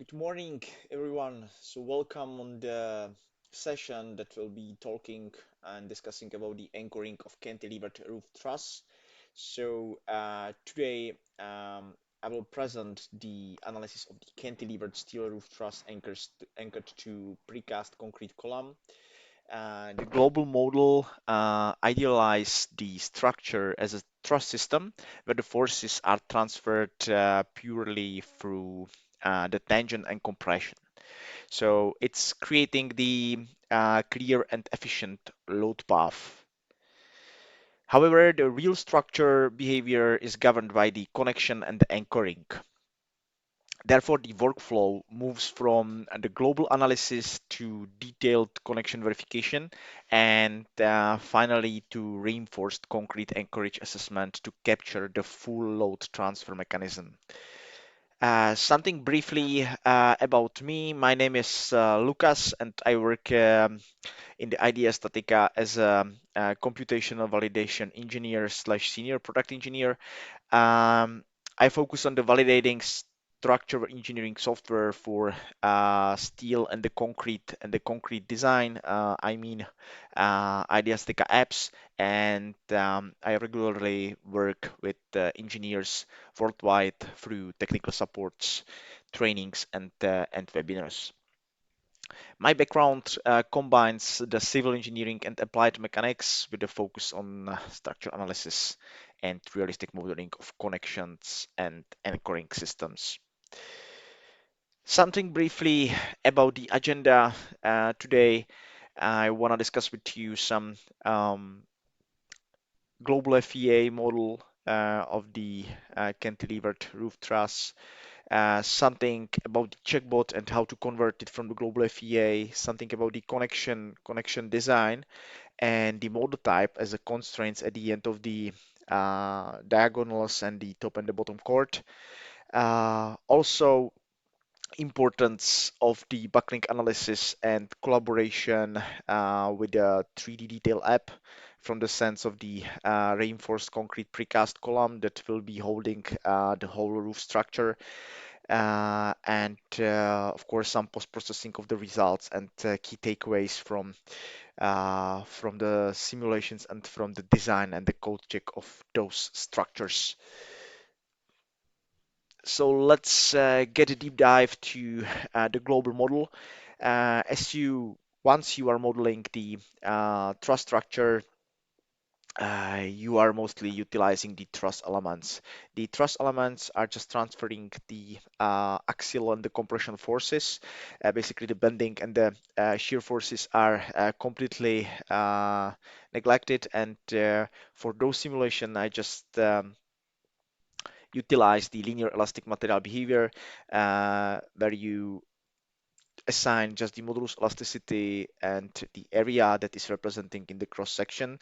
Good morning, everyone. Welcome on the session that will be talking and discussing about the anchoring of cantilevered roof truss. Today I will present the analysis of the cantilevered steel roof truss anchored to precast concrete column. The global model idealized the structure as a truss system where the forces are transferred purely through the tension and compression. So it's creating the clear and efficient load path. However, the real structure behavior is governed by the connection and the anchoring. Therefore, the workflow moves from the global analysis to detailed connection verification and finally to reinforced concrete anchorage assessment to capture the full load transfer mechanism. Something briefly about me. My name is Lucas, and I work in the IDEA StatiCa as a computational validation engineer slash senior product engineer. I focus on the validating structural engineering software for steel and the concrete design. IDEA StatiCa apps, and I regularly work with engineers worldwide through technical supports, trainings, and webinars. My background combines the civil engineering and applied mechanics with a focus on structural analysis and realistic modeling of connections and anchoring systems. Something briefly about the agenda today. I want to discuss with you some global FEA model of the cantilevered roof truss, something about the checkbot and how to convert it from the global FEA, something about the connection design, and the model type as a constraints at the end of the diagonals and the top and the bottom chord. Also, importance of the backlink analysis and collaboration with the 3D detail app from the sense of the reinforced concrete precast column that will be holding the whole roof structure, and of course some post-processing of the results and key takeaways from the simulations and from the design and the code check of those structures. So let's get a deep dive to the global model. Once you are modeling the truss structure, you are mostly utilizing the truss elements. The truss elements are just transferring the axial and the compression forces. Basically, the bending and the shear forces are completely neglected. And for those simulation, I just utilize the linear elastic material behavior, where you assign just the modulus elasticity and the area that is representing in the cross section.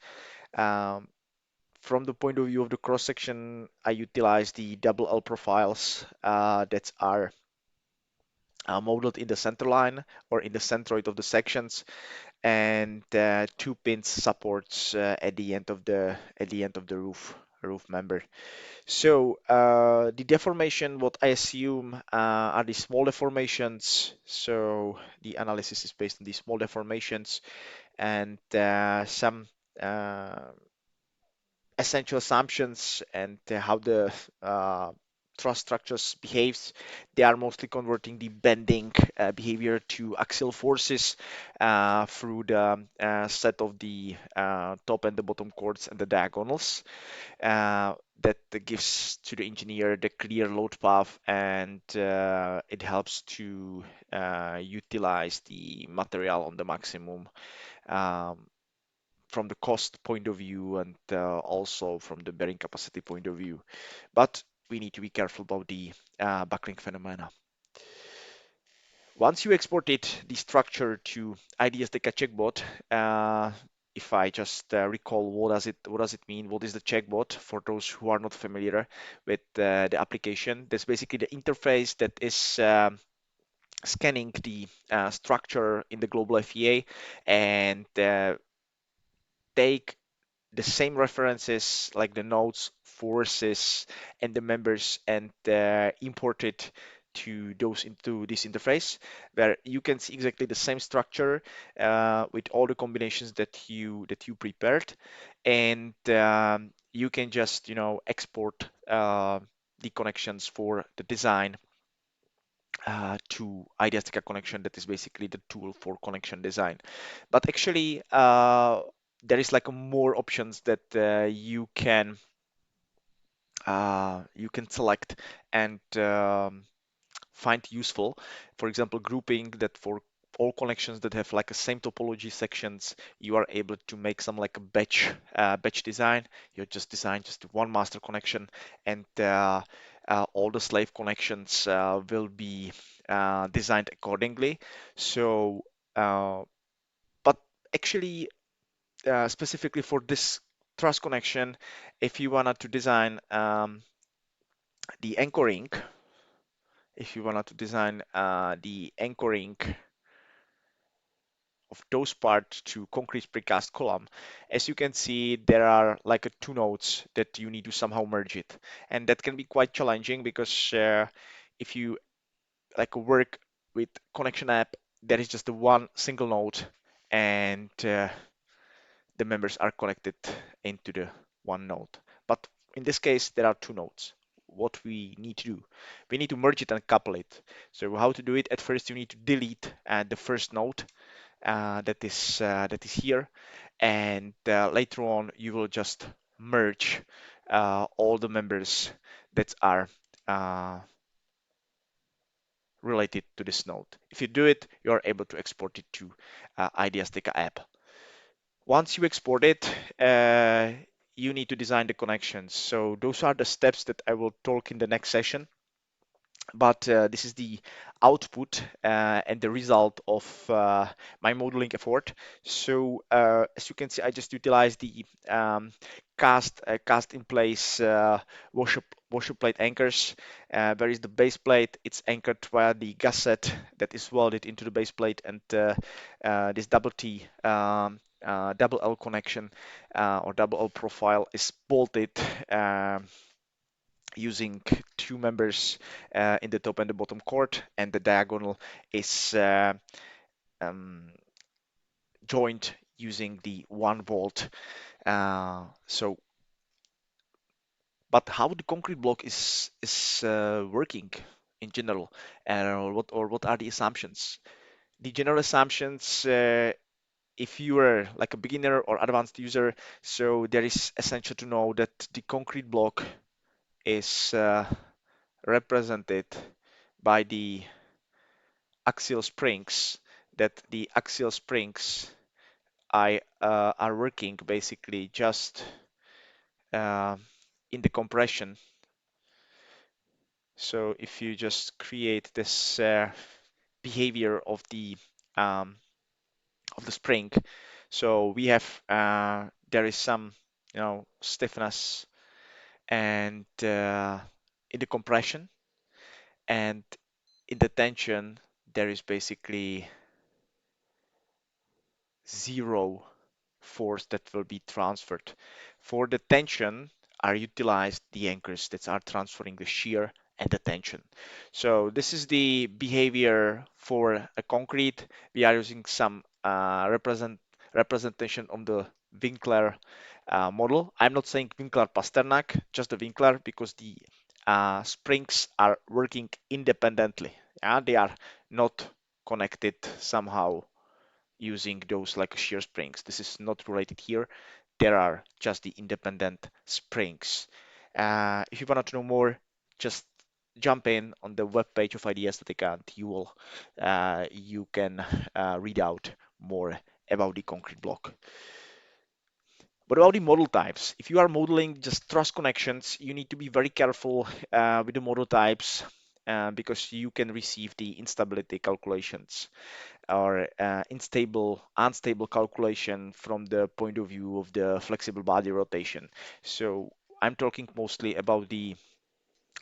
Um, from the point of view of the cross section, I utilize the double L profiles that are modeled in the center line or in the centroid of the sections, and two pins supports at the end of the roof member. So the deformation, what I assume are the small deformations. So the analysis is based on these small deformations and some uh, essential assumptions and how the uh, truss structures behaves. They are mostly converting the bending behavior to axial forces through the set of the top and the bottom chords and the diagonals. That gives to the engineer the clear load path, and it helps to utilize the material on the maximum, um, from the cost point of view and also from the bearing capacity point of view. But we need to be careful about the backlink phenomena. Once you export it, the structure to IDEA StatiCa checkbot, if I just recall what does it mean? What is the checkbot for those who are not familiar with the application? That's basically the interface that is scanning the structure in the global FEA and take the same references like the nodes, forces, and the members and import it to those into this interface where you can see exactly the same structure with all the combinations that you prepared, and you can just export the connections for the design to IDEA StatiCa Connection. That is basically the tool for connection design. But actually, there is like more options that you can select and find useful. For example, grouping that for all connections that have like a same topology sections, you are able to make some like a batch design. You just design just one master connection, and all the slave connections will be designed accordingly. So, uh, but actually, specifically for this truss connection, if you wanted to design the anchoring, if you wanted to design the anchoring of those parts to concrete precast column, as you can see, there are like two nodes that you need to somehow merge it, and that can be quite challenging because if you like work with connection app, there is just the one single node, and the members are connected into the one node. But in this case, there are two nodes. What we need to do, we need to merge it and couple it. So how to do it? At first, you need to delete the first node that is here, and later on, you will just merge all the members that are uh, related to this node. If you do it, you are able to export it to IDEA StatiCa app. Once you export it, you need to design the connections. So those are the steps that I will talk in the next session. But this is the output and the result of my modeling effort. So as you can see, I just utilized the cast in place washer plate anchors. Where is the base plate? It's anchored via the gusset that is welded into the base plate, and this double T double L connection or double L profile is bolted using two members in the top and the bottom chord, and the diagonal is um, joined using the 1 volt. So, but how the concrete block is working in general, or what are the assumptions? The general assumptions, if you are like a beginner or advanced user, so there is essential to know that the concrete block is represented by the axial springs, that the axial springs are working basically just uh, in the compression. So if you just create this behavior um, of the spring, so we have there is some stiffness and in the compression, and in the tension there is basically zero force that will be transferred. For the tension are utilized the anchors that are transferring the shear and the tension. So this is the behavior for a concrete. We are using some representation on the Winkler model. I'm not saying Winkler-Pasternak, just the Winkler, because the springs are working independently. Yeah, they are not connected somehow using those like shear springs. This is not related here. There are just the independent springs. If you want to know more, just jump in on the web page of IDEA StatiCa, and you can read out more about the concrete block. What about the model types? If you are modeling just truss connections, you need to be very careful with the model types because you can receive the instability calculations or unstable calculation from the point of view of the flexible body rotation. So I'm talking mostly about the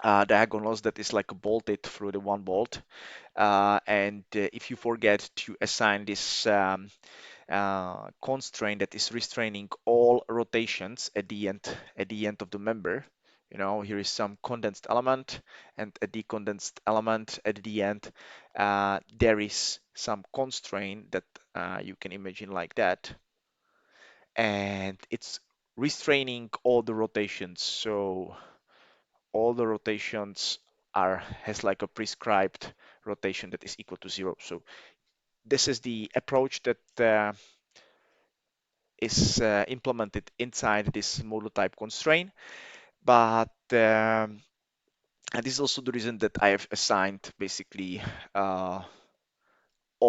diagonals that is like bolted through the 1 volt. And if you forget to assign this constraint that is restraining all rotations at the end of the member, Here is some condensed element and a decondensed element at the end. There is some constraint that you can imagine like that, and it's restraining all the rotations. So all the rotations are has like a prescribed rotation that is equal to 0. So this is the approach that is implemented inside this model type constraint. But and this is also the reason that I have assigned basically all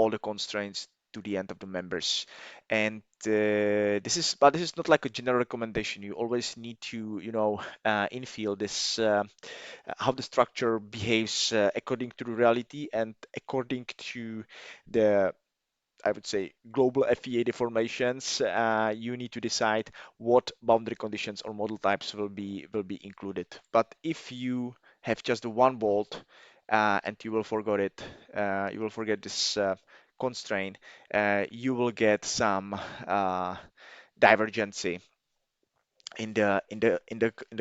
the constraints to the end of the members. And this is not like a general recommendation. You always need to, infill this how the structure behaves according to the reality and according to the, I would say, global FEA deformations. You need to decide what boundary conditions or model types will be included. But if you have just the one bolt and you will forget this constraint, you will get some divergency in the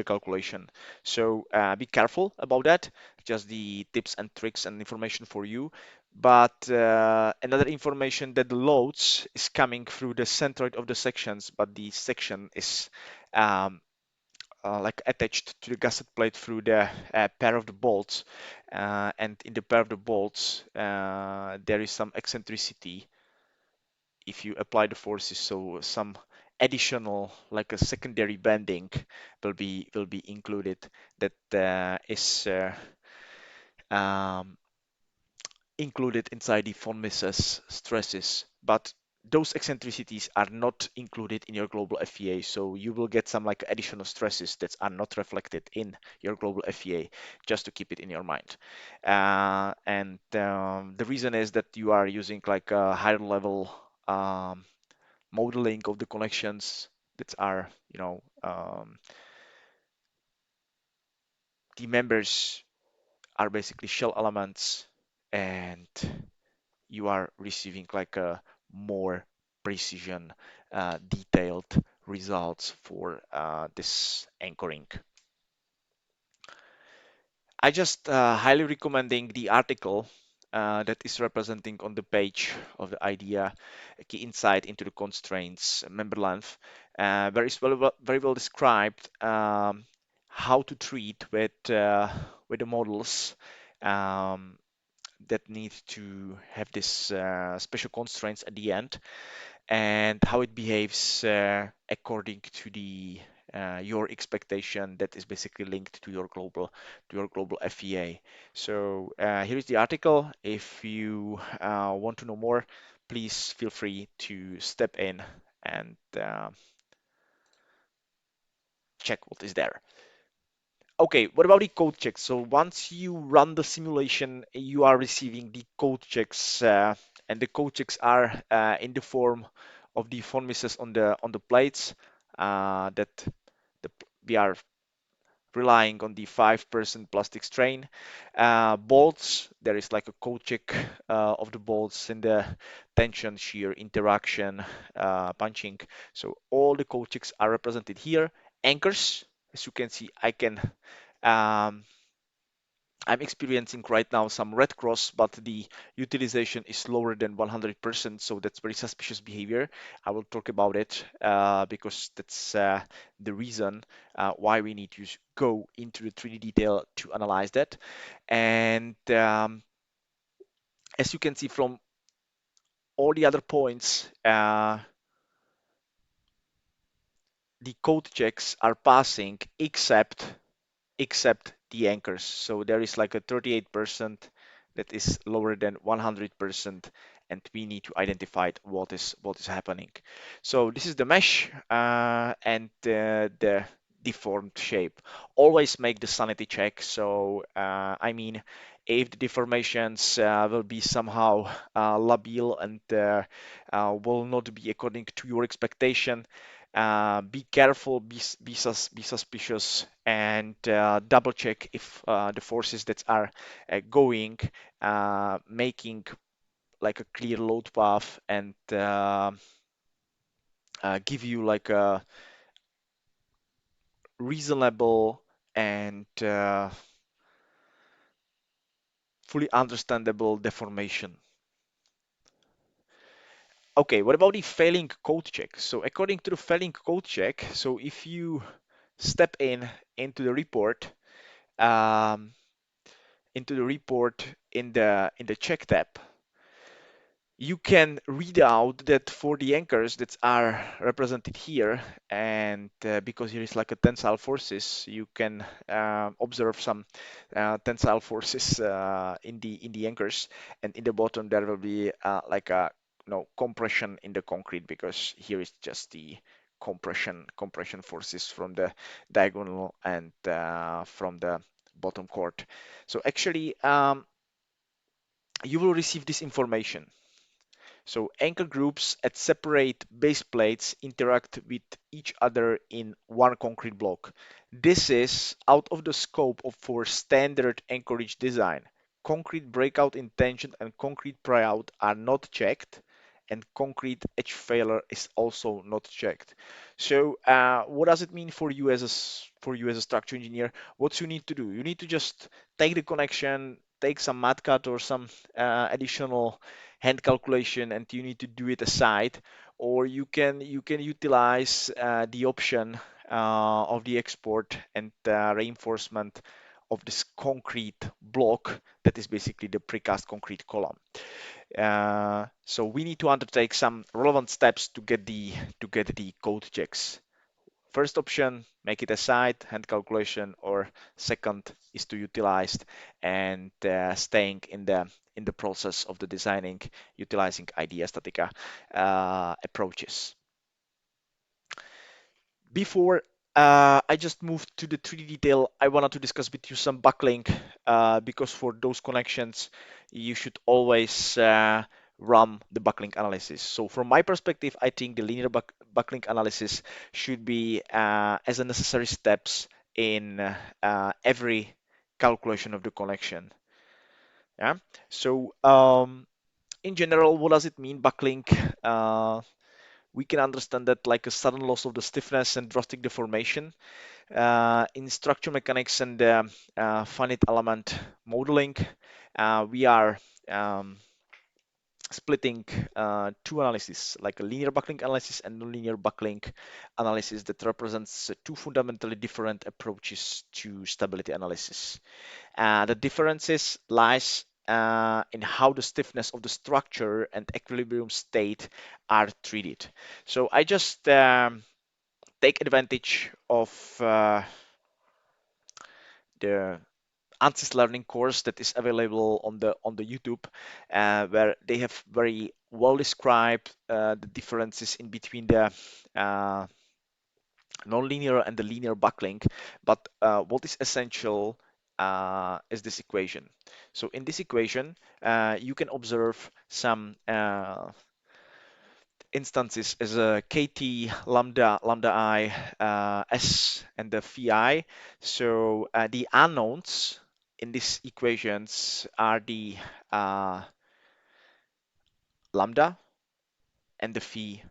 calculation. So be careful about that. Just the tips and tricks and information for you. But another information that the loads is coming through the centroid of the sections, but the section is um, like attached to the gusset plate through the pair of the bolts. And in the pair of the bolts, there is some eccentricity if you apply the forces. So some additional, like a secondary bending, will be included that is um, included inside the von Mises stresses. But those eccentricities are not included in your global FEA, so you will get some like additional stresses that are not reflected in your global FEA, just to keep it in your mind. And the reason is that you are using like a higher level um, modeling of the connections that are, the members are basically shell elements, and you are receiving like a more precision, detailed results for this anchoring. I just highly recommending the article that is representing on the page of the IDEA key insight into the constraints member length, where it's very well described how to treat with the models um, that need to have this special constraints at the end, and how it behaves according to the your expectation that is basically linked to your global FEA. So here is the article. If you want to know more, please feel free to step in and check what is there. Okay, what about the code checks? So once you run the simulation, you are receiving the code checks, and the code checks are in the form of the von Mises on the plates that we are relying on the 5% plastic strain. Bolts, there is like a code check of the bolts in the tension, shear, interaction, punching. So all the code checks are represented here. Anchors, as you can see, um, I'm experiencing right now some red cross, but the utilization is lower than 100%, so that's very suspicious behavior. I will talk about it because that's the reason why we need to go into the 3D detail to analyze that. And as you can see from all the other points, the code checks are passing except the anchors. So there is like a 38% that is lower than 100%, and we need to identify what is happening. So this is the mesh and the deformed shape. Always make the sanity check. So I mean, if the deformations will be somehow labile and will not be according to your expectation, be careful, be suspicious, and double check if the forces that are going, making like a clear load path, and give you like a reasonable and fully understandable deformation. Okay, what about the failing code check? So according to the failing code check, so if you step into the report, um, in the check tab, you can read out that for the anchors that are represented here, and because here is like a tensile forces, you can observe some tensile forces in the anchors, and in the bottom there will be like a compression in the concrete, because here is just the compression forces from the diagonal and from the bottom chord. So actually, you will receive this information. So anchor groups at separate base plates interact with each other in one concrete block. This is out of the scope of for standard anchorage design. Concrete breakout in tension and concrete pry-out are not checked, and concrete edge failure is also not checked. So what does it mean for you as for you as a structure engineer? What you need to do? You need to just take the connection, take some mat cut or some additional hand calculation, and you need to do it aside, or you can utilize the option of the export and reinforcement of this concrete block that is basically the precast concrete column. So we need to undertake some relevant steps to get the code checks. First option, make it aside, hand calculation, or second is to utilize and staying in the process of the designing, utilizing IDEA StatiCa approaches. Before I just moved to the 3D detail, I wanted to discuss with you some buckling, because for those connections, you should always run the buckling analysis. So from my perspective, I think the linear buckling analysis should be as a necessary steps in every calculation of the connection. Yeah. So in general, what does it mean, buckling? Uh, we can understand that like a sudden loss of the stiffness and drastic deformation. In structure mechanics and finite element modeling, we are um, splitting two analyses, like a linear buckling analysis and nonlinear buckling analysis, that represents two fundamentally different approaches to stability analysis. The differences lies in how the stiffness of the structure and equilibrium state are treated. So I just take advantage of the ANSYS learning course that is available on the YouTube, where they have very well described the differences in between the uh, nonlinear and the linear buckling. But what is essential is this equation. So in this equation, you can observe some instances as a kt, lambda I, s, and the phi I. So the unknowns in these equations are the uh, lambda and the phi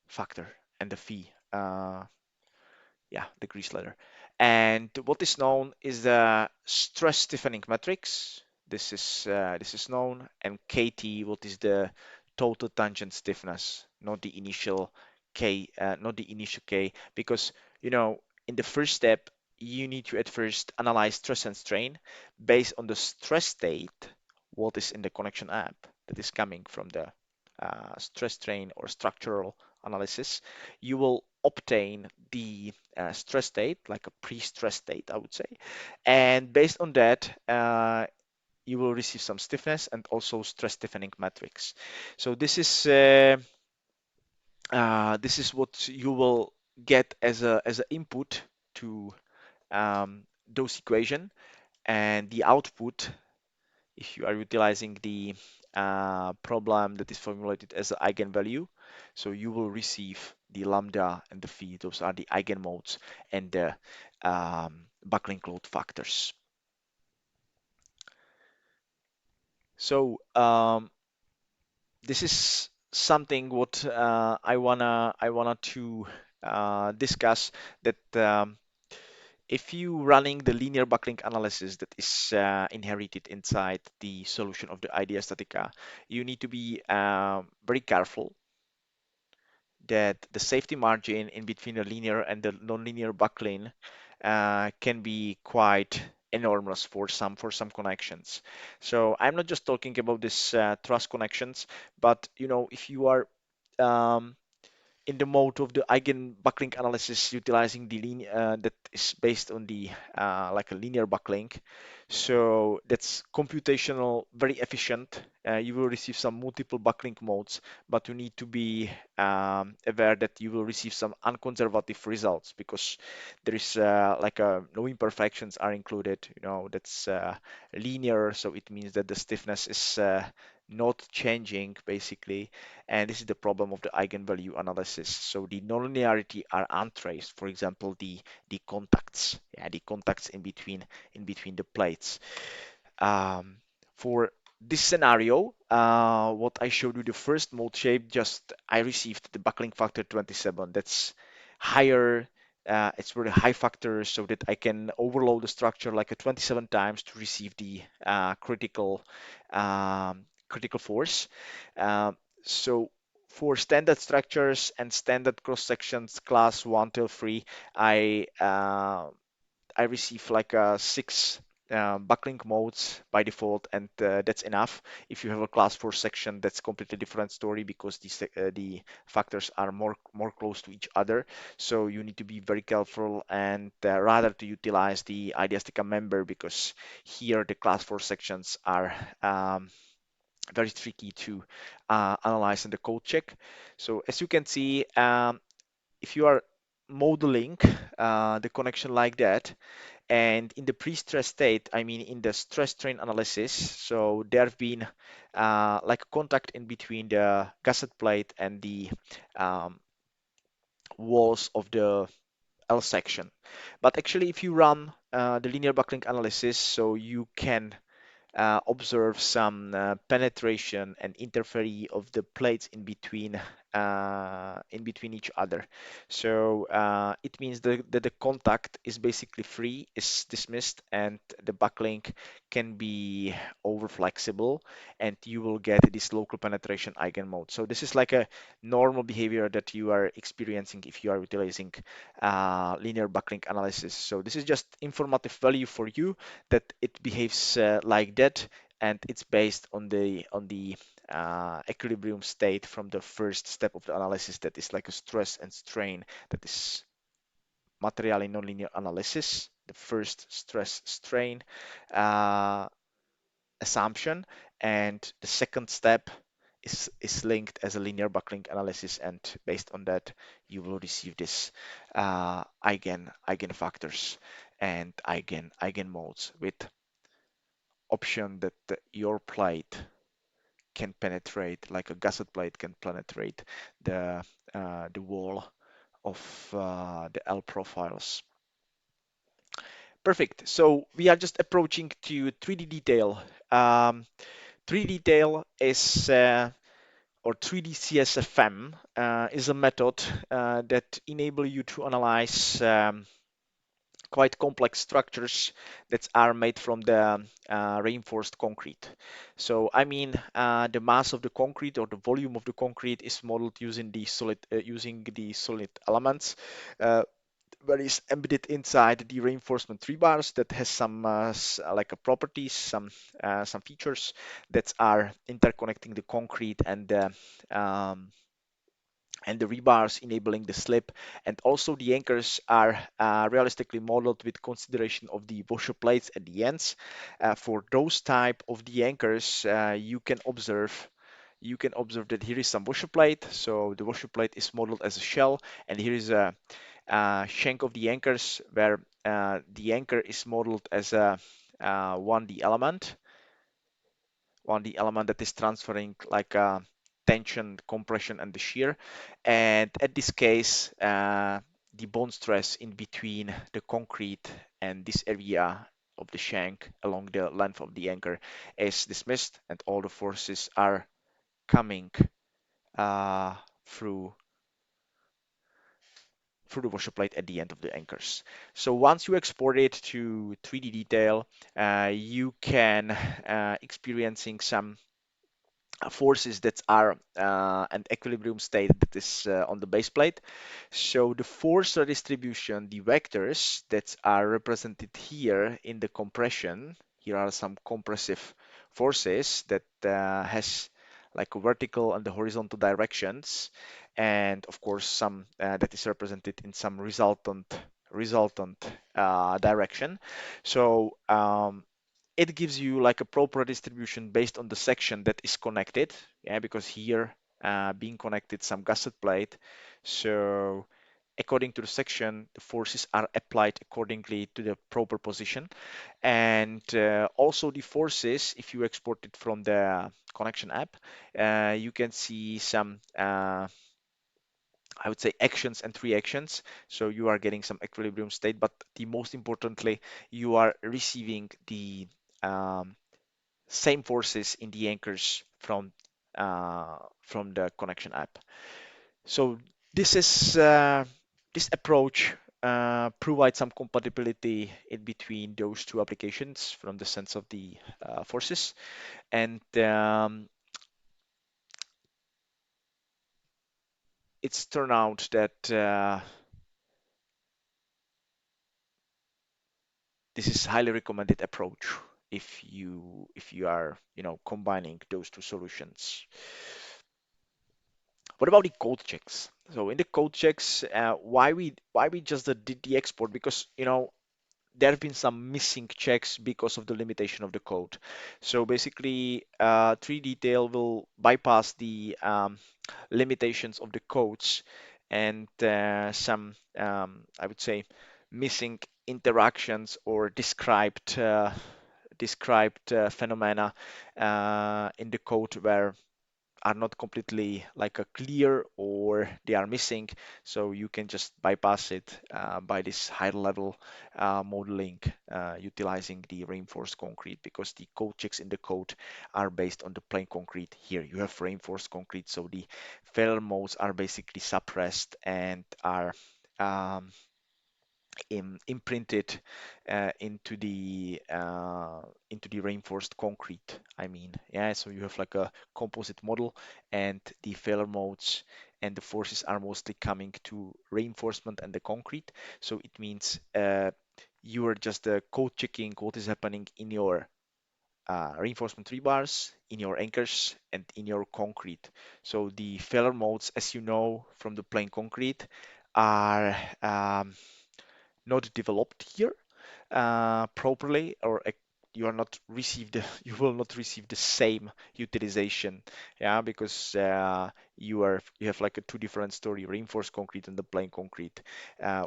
factor and the phi. Yeah, the Greece letter. And what is known is the stress stiffening matrix. This is known, and KT, what is the total tangent stiffness, not the initial not the initial K, because in the first step you need to at first analyze stress and strain based on the stress state, what is in the connection app that is coming from the stress strain or structural analysis. You will obtain the stress state, like a pre-stress state, I would say. And based on that, you will receive some stiffness and also stress stiffening matrix. So this is what you will get as a input to those equation, and the output, if you are utilizing the problem that is formulated as an eigenvalue. So you will receive the lambda and the phi. Those are the eigenmodes and the buckling load factors. So this is something what I wanna to discuss, that if you running the linear buckling analysis that is inherited inside the solution of the IDEA StatiCa, you need to be very careful that the safety margin in between the linear and the nonlinear buckling can be quite enormous for some connections. So I'm not just talking about this truss connections, but if you are um, in the mode of the eigenbuckling analysis utilizing the that is based on the like a linear buckling. So that's computational, very efficient. You will receive some multiple buckling modes, but you need to be aware that you will receive some unconservative results because there is like no imperfections are included. That's linear, so it means that the stiffness is not changing basically, and this is the problem of the eigenvalue analysis. So the nonlinearity are untraced. For example, the contacts, yeah, the contacts in between the plates. Um, for this scenario, what I showed you the first mode shape, just I received the buckling factor 27. That's higher. It's very high factor so that I can overload the structure like a 27 times to receive the critical force. So for standard structures and standard cross sections class 1 till 3, I I receive like six buckling modes by default, and that's enough. If you have a class 4 section, that's completely different story because the factors are more close to each other. So you need to be very careful and rather to utilize the IDEA StatiCa member because here the class 4 sections are very tricky to analyze in the code check. So as you can see, if you are modeling the connection like that, and in the pre-stress state, I mean in the stress strain analysis, so there have been like a contact in between the gusset plate and the um, walls of the L section. But actually, if you run the linear buckling analysis, so you can observe some penetration and interference of the plates in between each other. So it means that the contact is basically free, is dismissed, and the buckling can be over flexible, and you will get this local penetration eigenmode. So this is like a normal behavior that you are experiencing if you are utilizing linear buckling analysis. So this is just informative value for you that it behaves like that, and it's based on the equilibrium state from the first step of the analysis, that is like a stress and strain, that is materially nonlinear analysis, the first stress strain uh, assumption, and the second step is linked as a linear buckling analysis, and based on that you will receive this eigenfactors and eigenmodes with option that your plate can penetrate, like a gusset plate can penetrate the wall of the L profiles. Perfect. So we are just approaching to 3D detail. 3D detail is or 3D CSFM is a method that enable you to analyze quite complex structures that are made from the reinforced concrete. So I mean, the mass of the concrete or the volume of the concrete is modeled using the solid elements. Where is embedded inside the reinforcement rebars that has some like a properties, some features that are interconnecting the concrete um, and the rebars enabling the slip, and also the anchors are realistically modeled with consideration of the washer plates at the ends. For those type of the anchors, you can observe that here is some washer plate. So the washer plate is modeled as a shell, and here is a shank of the anchors where the anchor is modeled as a 1D element, that is transferring like tension, compression, and the shear. And at this case, the bond stress in between the concrete and this area of the shank along the length of the anchor is dismissed, and all the forces are coming uh, through through the washer plate at the end of the anchors. So once you export it to 3D detail, you can experiencing some forces that are an equilibrium state that is on the base plate. So the force redistribution, the vectors that are represented here in the compression, here are some compressive forces that has like a vertical and the horizontal directions, and of course some that is represented in some resultant direction. So it gives you like a proper distribution based on the section that is connected. Yeah, because here being connected some gusset plate. So according to the section, the forces are applied accordingly to the proper position. And also the forces, if you export it from the connection app, you can see some I would say actions and reactions. So you are getting some equilibrium state, but the most importantly, you are receiving the um, same forces in the anchors from the connection app. So this is this approach provides some compatibility in between those two applications from the sense of the forces, and it's turned out that this is highly recommended approach if you are combining those two solutions. What about the code checks? So in the code checks, why we just did the export? Because there have been some missing checks because of the limitation of the code. So basically, 3 detail will bypass the limitations of the codes and some, I would say, missing interactions or described phenomena in the code where are not completely like a clear or they are missing, so you can just bypass it by this higher level modeling utilizing the reinforced concrete, because the code checks in the code are based on the plain concrete. Here you have reinforced concrete, so the failure modes are basically suppressed and are um, imprinted into the reinforced concrete. I mean, yeah. So you have like a composite model, and the failure modes and the forces are mostly coming to reinforcement and the concrete. So it means you are just code checking what is happening in your reinforcement rebars, in your anchors, and in your concrete. So the failure modes, as you know from the plain concrete, are not developed here properly, or you are not received you will not receive the same utilization, yeah, because you have like a two different story, reinforced concrete and the plain concrete.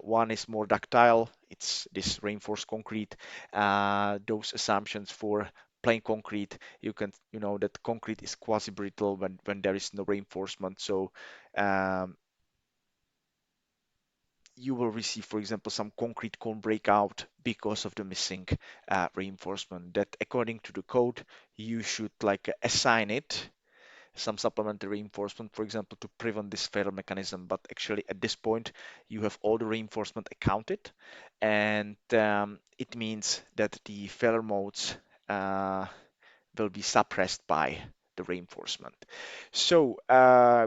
One is more ductile, it's this reinforced concrete. Those assumptions for plain concrete, you know that concrete is quasi brittle when there is no reinforcement. So um, you will receive, for example, some concrete cone breakout because of the missing reinforcement that according to the code, you should like assign it some supplementary reinforcement, for example, to prevent this failure mechanism. But actually at this point, you have all the reinforcement accounted, and it means that the failure modes uh, will be suppressed by the reinforcement. So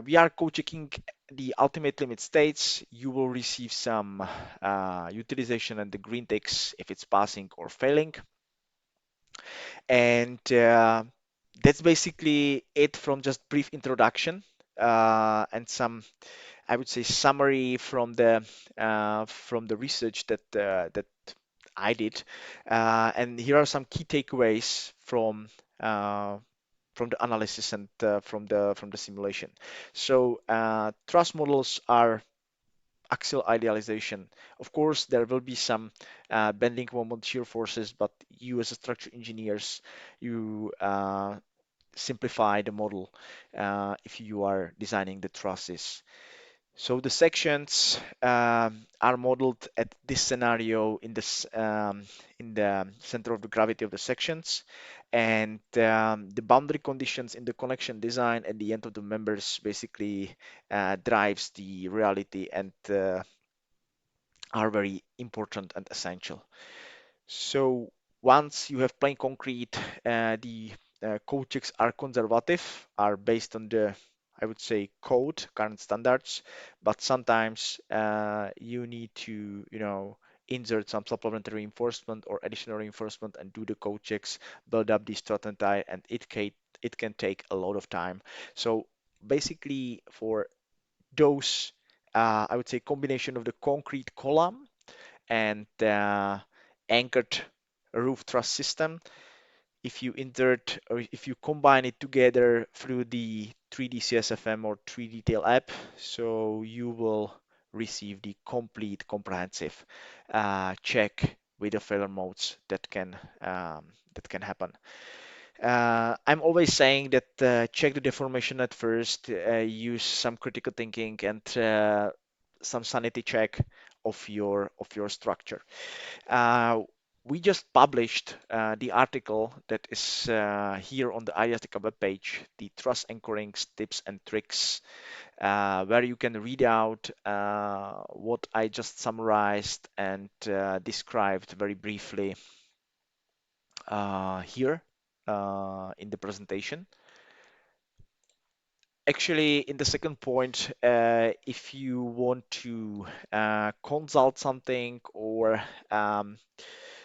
we are co-checking the ultimate limit states. You will receive some utilization and the green ticks if it's passing or failing. And that's basically it from just brief introduction and some, I would say, summary from the research that I did. And here are some key takeaways uh, from the analysis and from the simulation. So truss models are axial idealization. Of course, there will be some bending moment shear forces, but you as a structure engineers, you simplify the model if you are designing the trusses. So the sections are modeled at this scenario in the center of the gravity of the sections, and the boundary conditions in the connection design at the end of the members basically drives the reality and are very important and essential. So once you have plain concrete, the code checks are conservative, are based on the, I would say, code, current standards, but sometimes you need to, insert some supplementary reinforcement or additional reinforcement and do the code checks, build up the strategy, and it can take a lot of time. So basically, for those, I would say, combination of the concrete column and anchored roof truss system. If you insert or if you combine it together through the 3D CSFM or 3D Tail app, so you will receive the complete comprehensive check with the failure modes that can happen. I'm always saying that check the deformation at first, use some critical thinking and some sanity check of your structure. Uh, we just published the article that is here on the IDEA StatiCa webpage, the truss anchoring tips and tricks, where you can read out what I just summarized and described very briefly here in the presentation. Actually, in the second point, if you want to consult something or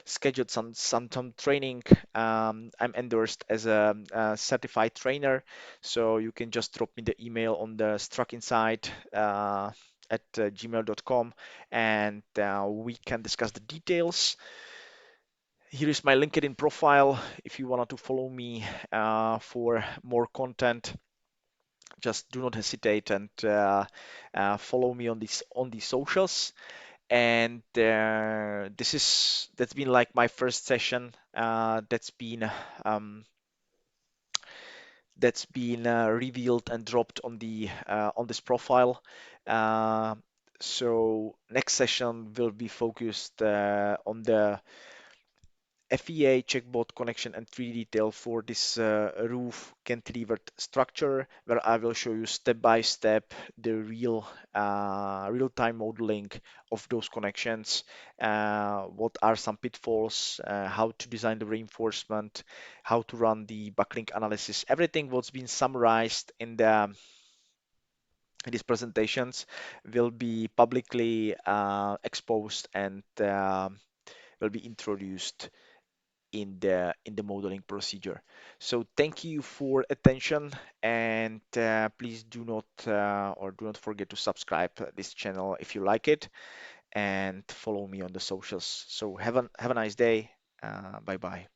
schedule some training, I'm endorsed as a certified trainer, so you can just drop me the email on the struckinsight at gmail.com, and we can discuss the details. Here is my LinkedIn profile if you wanted to follow me for more content. Just do not hesitate and follow me on these socials. And that's been like my first session. Um, that's been revealed and dropped on this profile. Uh, so next session will be focused on the FEA checkboard connection and 3D detail for this roof cantilevered structure, where I will show you step by step the real-time modeling of those connections, what are some pitfalls, how to design the reinforcement, how to run the buckling analysis, everything what's been summarized in these presentations will be publicly exposed and will be introduced in the modeling procedure. So thank you for attention, and please do not forget to subscribe this channel if you like it, and follow me on the socials. So have a nice day. Bye bye.